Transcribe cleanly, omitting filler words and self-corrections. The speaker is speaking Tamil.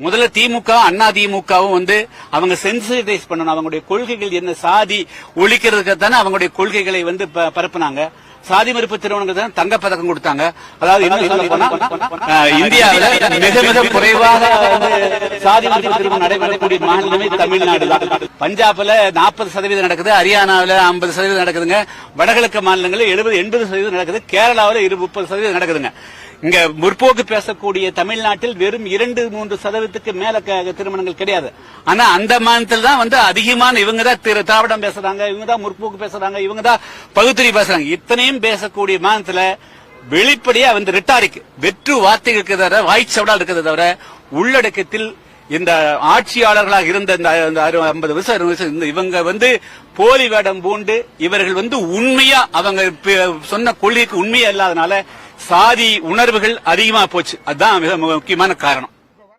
முதல்ல திமுக அண்ணா திமுகவும் வந்து அவங்க சென்சிடைஸ் பண்ணணும். அவங்களுடைய கொள்கைகள் என்ன, சாதி ஒழிக்கிறதுக்கு தானே அவங்களுடைய கொள்கைகளை வந்து பரப்புனாங்க. சாதி மறுப்பு திருமணங்கள் தங்கப்பதக்கம் கொடுத்தாங்க. அதாவது இந்தியாவில் மிக மிக குறைவாக சாதி மறுப்பு திருமணம் நடைபெறக்கூடிய மாநிலமே தமிழ்நாடு தான். பஞ்சாப்ல 40% நடக்குது, ஹரியானாவில் 50% நடக்குதுங்க, வடகிழக்கு மாநிலங்களில் 70-80% நடக்குது, கேரளாவில் 30% நடக்குதுங்க. இங்க முற்போக்கு பேசக்கூடிய தமிழ்நாட்டில் வெறும் 2-3% மேல திருமணங்கள் கிடையாது. ஆனா அந்த மாநிலத்தில் தான் வந்து அதிகமான இவங்க தான் திராவிடம் பேசுறாங்க, இவங்க தான் முற்போக்கு பேசுறாங்க, இவங்க தான் பகுத்தறிவு பேசுறாங்க. இத்தனையும் பேசக்கூடிய மாநிலத்தில் வெளிப்படையா வந்து ரிட்டாரிக் வெற்று வார்த்தைகளுக்கு தவிர வாய்ச்சவடால் இருக்கிறத தவிர உள்ளடக்கத்தில் இந்த ஆட்சியாளர்களாக இருந்த இந்த 50 வருஷம் இவங்க வந்து போலி வேடம் பூண்டு இவர்கள் வந்து உண்மையா அவங்க சொன்ன கொள்கைக்கு உண்மையா இல்லாதனால சாதி உணர்வுகள் அதிகமா போச்சு. அதுதான் மிக முக்கியமான காரணம்.